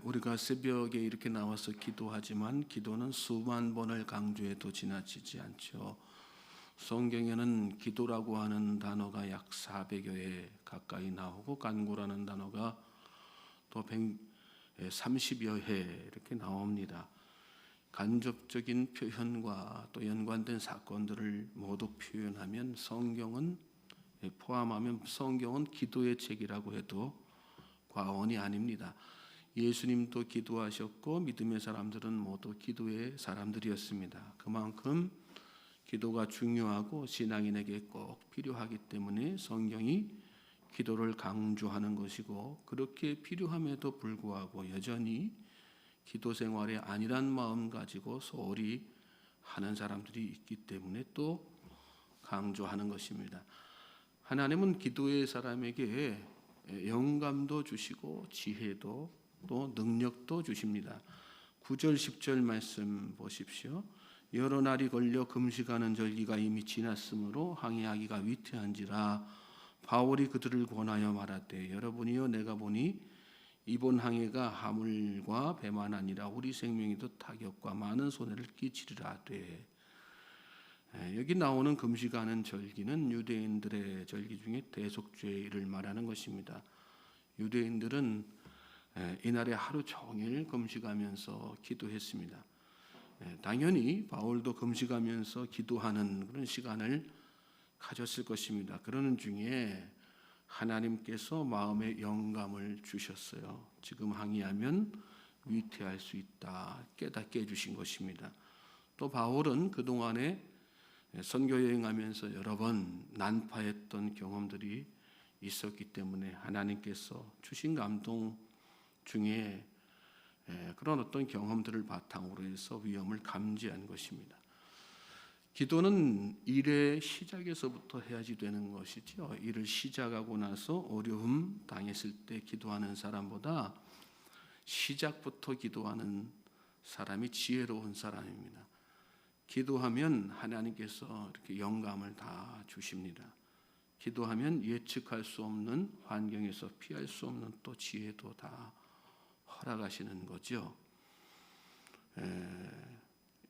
우리가 새벽에 이렇게 나와서 기도하지만 기도는 수만 번을 강조해도 지나치지 않죠. 성경에는 기도라고 하는 단어가 약 400여 회 가까이 나오고 간구라는 단어가 또 130여 회 이렇게 나옵니다. 간접적인 표현과 또 연관된 사건들을 모두 표현하면 포함하면 성경은 기도의 책이라고 해도 과언이 아닙니다. 예수님도 기도하셨고 믿음의 사람들은 모두 기도의 사람들이었습니다. 그만큼 기도가 중요하고 신앙인에게 꼭 필요하기 때문에 성경이 기도를 강조하는 것이고, 그렇게 필요함에도 불구하고 여전히 기도 생활에 안일한 마음 가지고 소홀히 하는 사람들이 있기 때문에 또 강조하는 것입니다. 하나님은 기도의 사람에게 영감도 주시고 지혜도 또 능력도 주십니다. 9절 10절 말씀 보십시오. 여러 날이 걸려 금식하는 절기가 이미 지났으므로 항해하기가 위태한지라 바울이 그들을 권하여 말하되, 여러분이여 내가 보니 이번 항해가 화물과 배만 아니라 우리 생명에도 타격과 많은 손해를 끼치리라 하되. 여기 나오는 금식하는 절기는 유대인들의 절기 중에 대속죄일을 말하는 것입니다. 유대인들은 이날에 하루 종일 금식하면서 기도했습니다. 당연히 바울도 금식하면서 기도하는 그런 시간을 가졌을 것입니다. 그러는 중에 하나님께서 마음에 영감을 주셨어요. 지금 항의하면 위태할 수 있다 깨닫게 해주신 것입니다. 또 바울은 그동안에 선교 여행하면서 여러 번 난파했던 경험들이 있었기 때문에 하나님께서 주신 감동 중에 그런 어떤 경험들을 바탕으로 해서 위험을 감지한 것입니다. 기도는 일의 시작에서부터 해야지 되는 것이죠. 일을 시작하고 나서 어려움 당했을 때 기도하는 사람보다 시작부터 기도하는 사람이 지혜로운 사람입니다. 기도하면 하나님께서 이렇게 영감을 다 주십니다. 기도하면 예측할 수 없는 환경에서 피할 수 없는 또 지혜도 다 허락하시는 거죠.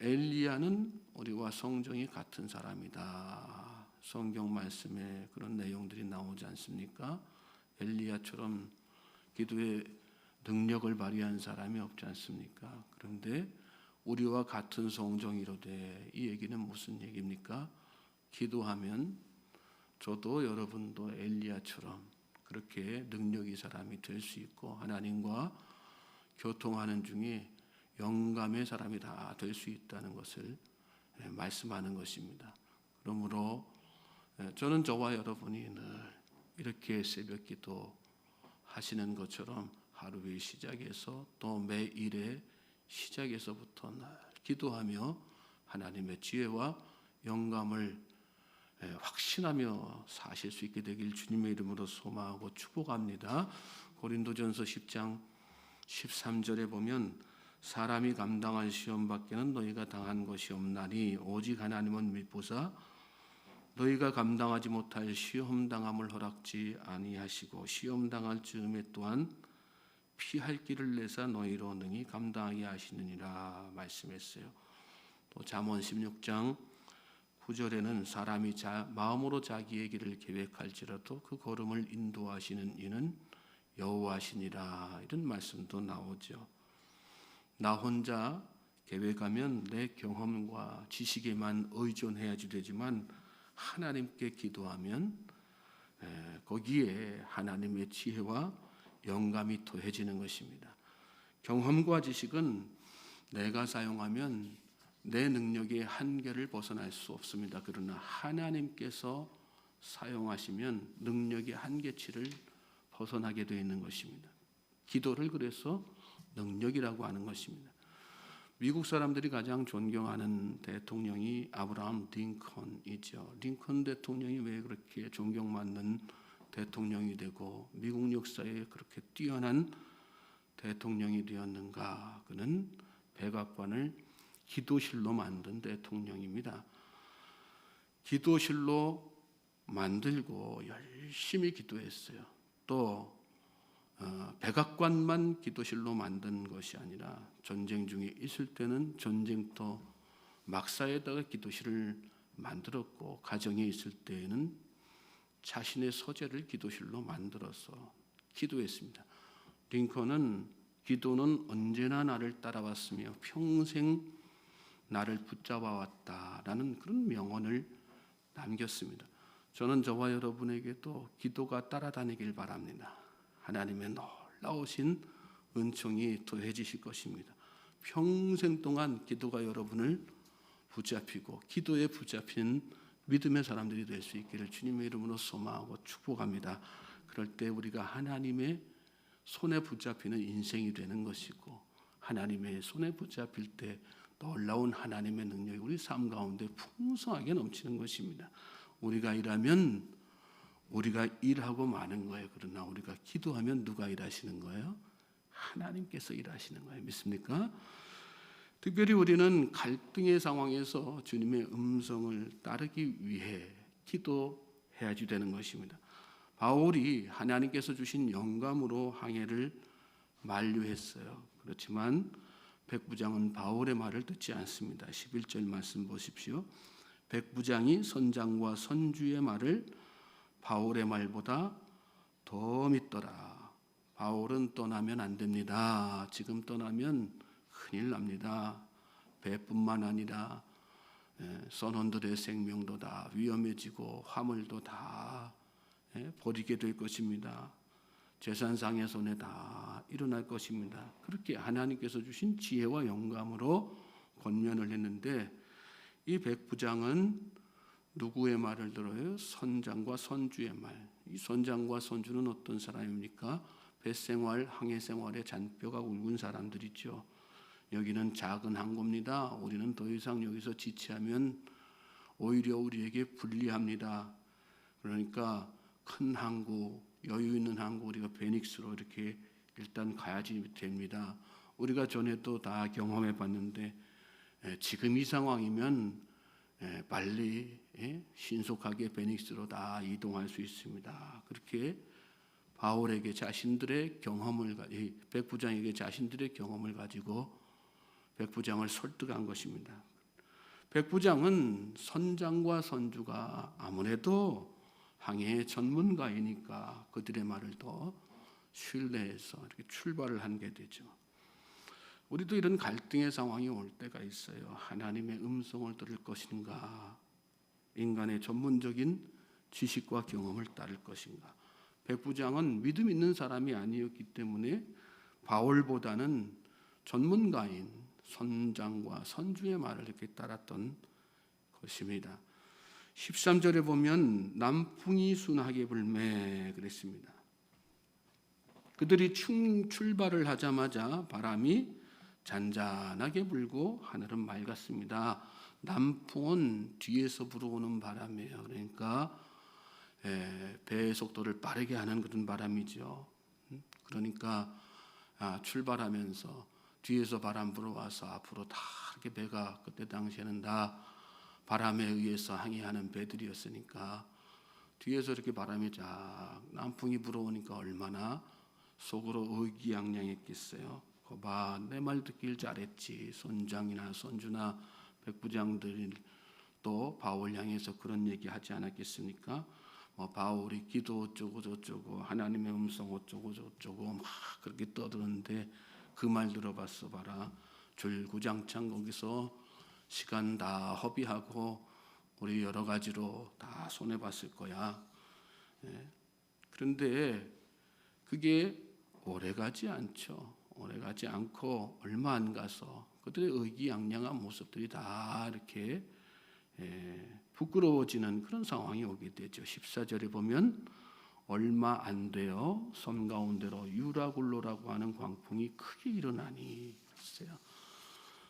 엘리야는 우리와 성정이 같은 사람이다. 성경 말씀에 그런 내용들이 나오지 않습니까? 엘리야처럼 기도에 능력을 발휘한 사람이 없지 않습니까? 그런데 우리와 같은 성정이로되, 이 얘기는 무슨 얘기입니까? 기도하면 저도 여러분도 엘리야처럼 그렇게 능력이 사람이 될 수 있고 하나님과 교통하는 중에 영감의 사람이 다 될 수 있다는 것을 말씀하는 것입니다. 그러므로 저는 저와 여러분이 늘 이렇게 새벽 기도 하시는 것처럼 하루의 시작에서 또 매일의 시작에서부터 늘 기도하며 하나님의 지혜와 영감을 확신하며 사실 수 있게 되길 주님의 이름으로 소망하고 축복합니다. 고린도전서 10장 13절에 보면, 사람이 감당할 시험 밖에는 너희가 당한 것이 없나니 오직 하나님은 미보사 너희가 감당하지 못할 시험 당함을 허락지 아니하시고 시험 당할 즈음에 또한 피할 길을 내사 너희로 능히 감당하게 하시느니라 말씀했어요. 또 잠언 16장 9절에는 사람이 마음으로 자기의 길을 계획할지라도 그 걸음을 인도하시는 이는 여호와시니라, 이런 말씀도 나오죠. 나 혼자 계획하면 내 경험과 지식에만 의존해야지 되지만 하나님께 기도하면 거기에 하나님의 지혜와 영감이 더해지는 것입니다. 경험과 지식은 내가 사용하면 내 능력의 한계를 벗어날 수 없습니다. 그러나 하나님께서 사용하시면 능력의 한계치를 벗어나게 되어 있는 것입니다. 기도를 그래서 능력이라고 하는 것입니다. 미국 사람들이 가장 존경하는 대통령이 아브라함 링컨이죠. 링컨 대통령이 왜 그렇게 존경받는 대통령이 되고 미국 역사에 그렇게 뛰어난 대통령이 되었는가? 그는 백악관을 기도실로 만든 대통령입니다. 기도실로 만들고 열심히 기도했어요. 또 백악관만 기도실로 만든 것이 아니라 전쟁 중에 있을 때는 전쟁터 막사에다가 기도실을 만들었고, 가정에 있을 때에는 자신의 서재를 기도실로 만들어서 기도했습니다. 링컨은 기도는 언제나 나를 따라왔으며 평생 나를 붙잡아 왔다라는 그런 명언을 남겼습니다. 저는 저와 여러분에게도 기도가 따라다니길 바랍니다. 하나님의 놀라우신 은총이 더해지실 것입니다. 평생 동안 기도가 여러분을 붙잡히고 기도에 붙잡힌 믿음의 사람들이 될 수 있기를 주님의 이름으로 소망하고 축복합니다. 그럴 때 우리가 하나님의 손에 붙잡히는 인생이 되는 것이고, 하나님의 손에 붙잡힐 때 놀라운 하나님의 능력이 우리 삶 가운데 풍성하게 넘치는 것입니다. 우리가 일하면 우리가 일하고 마는 거예요. 그러나 우리가 기도하면 누가 일하시는 거예요? 하나님께서 일하시는 거예요. 믿습니까? 특별히 우리는 갈등의 상황에서 주님의 음성을 따르기 위해 기도해야지 되는 것입니다. 바울이 하나님께서 주신 영감으로 항해를 만류했어요. 그렇지만 백부장은 바울의 말을 듣지 않습니다. 11절 말씀 보십시오. 백부장이 선장과 선주의 말을 바울의 말보다 더 믿더라. 바울은 떠나면 안 됩니다. 지금 떠나면 큰일 납니다. 배뿐만 아니라 선원들의 생명도 다 위험해지고 화물도 다 버리게 될 것입니다. 재산상의 손에 다 일어날 것입니다. 그렇게 하나님께서 주신 지혜와 영감으로 권면을 했는데, 이 백부장은 누구의 말을 들어요? 선장과 선주의 말. 이 선장과 선주는 어떤 사람입니까? 배생활, 항해생활에 잔뼈가 굵은 사람들이죠. 여기는 작은 항구입니다. 우리는 더 이상 여기서 지체하면 오히려 우리에게 불리합니다. 그러니까 큰 항구, 여유 있는 항구, 우리가 베닉스로 이렇게 일단 가야지 됩니다. 우리가 전에도 다 경험해 봤는데, 지금 이 상황이면 빨리 신속하게 베닉스로 다 이동할 수 있습니다. 그렇게 바울에게 자신들의 경험을, 백부장에게 자신들의 경험을 가지고 백부장을 설득한 것입니다. 백부장은 선장과 선주가 아무래도 항해의 전문가이니까 그들의 말을 더 신뢰해서 이렇게 출발을 하게 되죠. 우리도 이런 갈등의 상황이 올 때가 있어요. 하나님의 음성을 들을 것인가, 인간의 전문적인 지식과 경험을 따를 것인가. 백부장은 믿음 있는 사람이 아니었기 때문에 바울보다는 전문가인 선장과 선주의 말을 이렇게 따랐던 것입니다. 13절에 보면 남풍이 순하게 불매 그랬습니다. 그들이 출발을 하자마자 바람이 잔잔하게 불고 하늘은 맑았습니다. 남풍은 뒤에서 불어오는 바람이에요. 그러니까 배의 속도를 빠르게 하는 그런 바람이죠. 그러니까 출발하면서 뒤에서 바람 불어와서 앞으로 다 이렇게 배가, 그때 당시에는 다 바람에 의해서 항해하는 배들이었으니까 뒤에서 이렇게 바람이 쫙 남풍이 불어오니까 얼마나 속으로 의기양양했겠어요. 거봐, 내 말 듣길 잘했지. 선장이나 선주나 백부장들이 또 바울 향해서 그런 얘기 하지 않았겠습니까? 바울이 기도 어쩌고 저쩌고 하나님의 음성 어쩌고 저쩌고 막 그렇게 떠드는데 그 말 들어봤어 봐라. 줄구장창 거기서 시간 다 허비하고 우리 여러 가지로 다 손해봤을 거야. 그런데 그게 오래가지 않죠. 오래가지 않고 얼마 안 가서 그들의 의기양양한 모습들이 다 이렇게 부끄러워지는 그런 상황이 오게 되죠. 14절에 보면 얼마 안 되어 섬 가운데로 유라굴로라고 하는 광풍이 크게 일어나니, 글쎄요.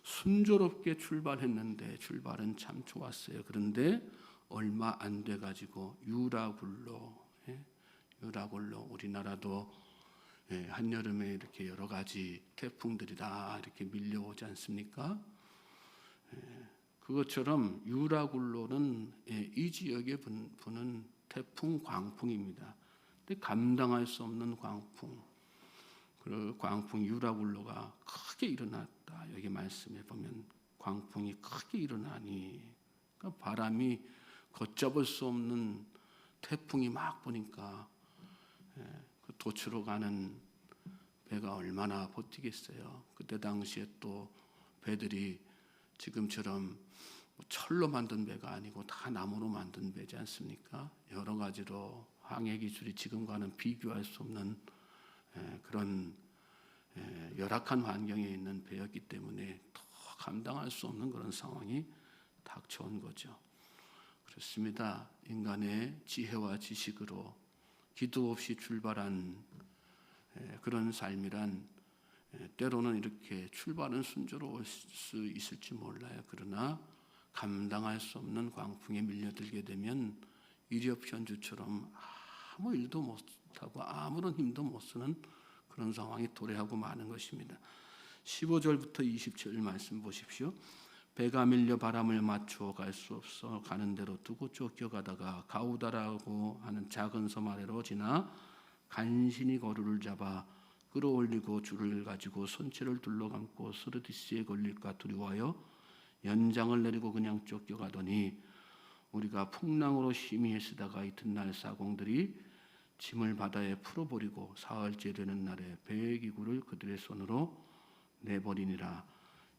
순조롭게 출발했는데 출발은 참 좋았어요. 그런데 얼마 안 돼 가지고 유라굴로, 우리나라도 한여름에 이렇게 여러 가지 태풍들이 다 이렇게 밀려오지 않습니까? 그것처럼 유라굴로는 이 지역에 부는 태풍 광풍입니다. 근데 감당할 수 없는 광풍. 그 광풍 유라굴로가 크게 일어났다. 여기 말씀에 보면 광풍이 크게 일어나니, 그러니까 바람이 걷잡을 수 없는 태풍이 막 부니까 그 도추로 가는 배가 얼마나 버티겠어요. 그때 당시에 또 배들이 지금처럼 철로 만든 배가 아니고 다 나무로 만든 배지 않습니까? 여러 가지로 항해 기술이 지금과는 비교할 수 없는 그런 열악한 환경에 있는 배였기 때문에 더 감당할 수 없는 그런 상황이 닥쳐온 거죠. 그렇습니다. 인간의 지혜와 지식으로 기도 없이 출발한 그런 삶이란 때로는 이렇게 출발은 순조로울 수 있을지 몰라요. 그러나 감당할 수 없는 광풍에 밀려들게 되면 일엽현주처럼 아무 일도 못하고 아무런 힘도 못 쓰는 그런 상황이 도래하고 마는 것입니다. 15절부터 20절 말씀 보십시오. 배가 밀려 바람을 맞추어 갈 수 없어 가는 대로 두고 쫓겨가다가 가우다라고 하는 작은 섬 아래로 지나 간신히 거루를 잡아 끌어올리고 줄을 가지고 손채를 둘러감고 스르디스에 걸릴까 두려워하여 연장을 내리고 그냥 쫓겨가더니 우리가 풍랑으로 심히 애쓰다가 이튿날 사공들이 짐을 바다에 풀어버리고 사흘째 되는 날에 배의 기구를 그들의 손으로 내버리니라.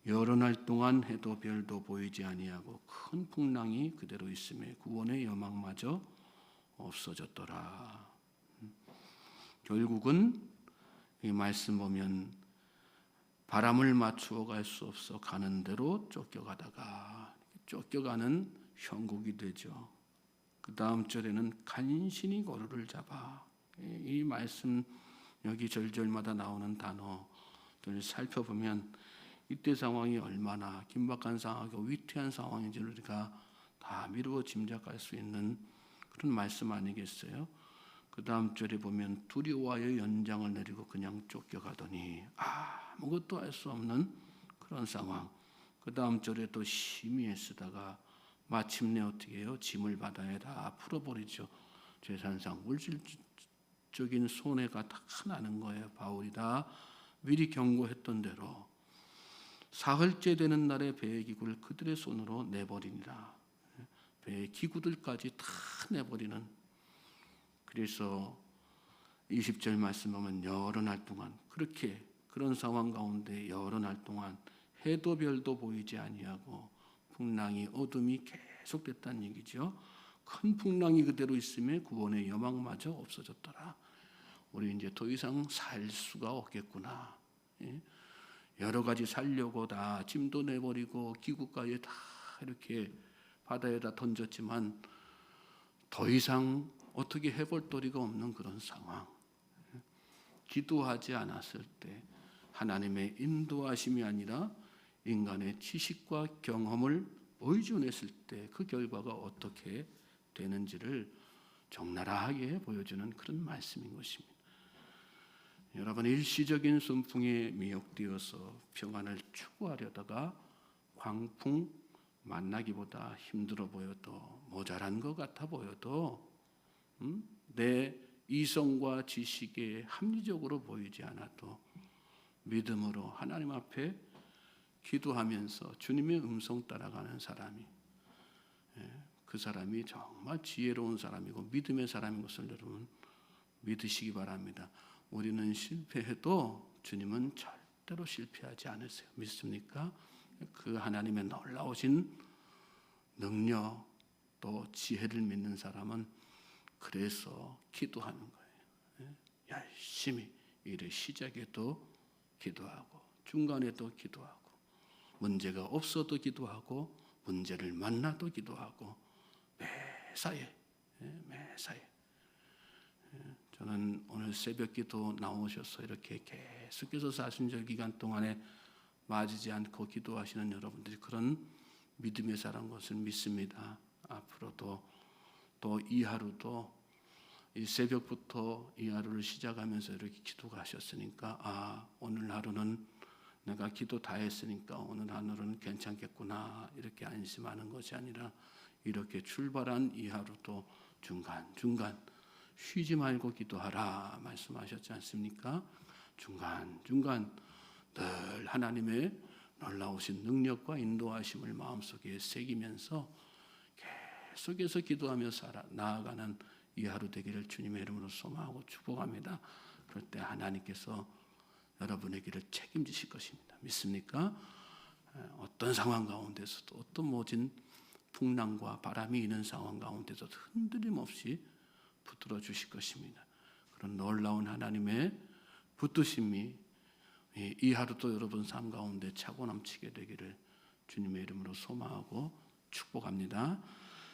여러 날 동안 해도 별도 보이지 아니하고 큰 풍랑이 그대로 있음에 구원의 여망마저 없어졌더라. 결국은 이 말씀 보면 바람을 맞추어 갈 수 없어 가는 대로 쫓겨가다가 쫓겨가는 형국이 되죠. 그 다음 절에는 간신히 거루를 잡아. 이 말씀 여기 절절마다 나오는 단어들 살펴보면 이때 상황이 얼마나 긴박한 상황이고 위태한 상황인지를 우리가 다 미루어 짐작할 수 있는 그런 말씀 아니겠어요? 그 다음 절에 보면 두려워하여 연장을 내리고 그냥 쫓겨가더니 아무것도 할 수 없는 그런 상황. 그 다음 절에 또 심히 애쓰다가 마침내 어떻게 해요? 짐을 바다에 다 풀어버리죠. 재산상 물질적인 손해가 다 나는 거예요. 바울이 다 미리 경고했던 대로 사흘째 되는 날에 배의 기구를 그들의 손으로 내버리니라. 배의 기구들까지 다 내버리는. 그래서 20절 말씀 보면 여러 날 동안 그렇게 그런 상황 가운데 여러 날 동안 해도 별도 보이지 아니하고 풍랑이 어둠이 계속됐다는 얘기죠. 큰 풍랑이 그대로 있음에 구원의 여망마저 없어졌더라. 우리 이제 더 이상 살 수가 없겠구나. 여러 가지 살려고 다 짐도 내버리고 기구까지 다 이렇게 바다에다 던졌지만 더 이상 어떻게 해볼 도리가 없는 그런 상황. 기도하지 않았을 때 하나님의 인도하심이 아니라 인간의 지식과 경험을 의존했을 때 그 결과가 어떻게 되는지를 적나라하게 보여주는 그런 말씀인 것입니다. 여러분, 일시적인 순풍에 미혹되어서 평안을 추구하려다가 광풍 만나기보다 힘들어 보여도 모자란 것 같아 보여도 내 이성과 지식에 합리적으로 보이지 않아도 믿음으로 하나님 앞에 기도하면서 주님의 음성 따라가는 사람이 그 사람이 정말 지혜로운 사람이고 믿음의 사람인 것을 여러분 믿으시기 바랍니다. 우리는 실패해도 주님은 절대로 실패하지 않으세요. 믿습니까? 그 하나님의 놀라우신 능력 또 지혜를 믿는 사람은 그래서 기도하는 거예요. 열심히 일의 시작에도 기도하고 중간에도 기도하고 문제가 없어도 기도하고 문제를 만나도 기도하고 매사에 저는 오늘 새벽기도 나오셔서 이렇게 계속해서 사순절 기간 동안에 빠지지 않고 기도하시는 여러분들이 그런 믿음의 사람 것을 믿습니다. 앞으로도 또 이 하루도 이 새벽부터 이 하루를 시작하면서 이렇게 기도가 하셨으니까 오늘 하루는 내가 기도 다 했으니까 오늘 하루는 괜찮겠구나 이렇게 안심하는 것이 아니라 이렇게 출발한 이 하루도 중간중간 쉬지 말고 기도하라 말씀하셨지 않습니까? 중간중간 늘 하나님의 놀라우신 능력과 인도하심을 마음속에 새기면서 계속해서 기도하며 나아가는 이 하루 되기를 주님의 이름으로 소망하고 축복합니다. 그럴 때 하나님께서 여러분의 길을 책임지실 것입니다. 믿습니까? 어떤 상황 가운데서도 어떤 모진 풍랑과 바람이 있는 상황 가운데서도 흔들림 없이 붙들어 주실 것입니다. 그런 놀라운 하나님의 붙드심이 이 하루도 여러분 삶 가운데 차고 넘치게 되기를 주님의 이름으로 소망하고 축복합니다.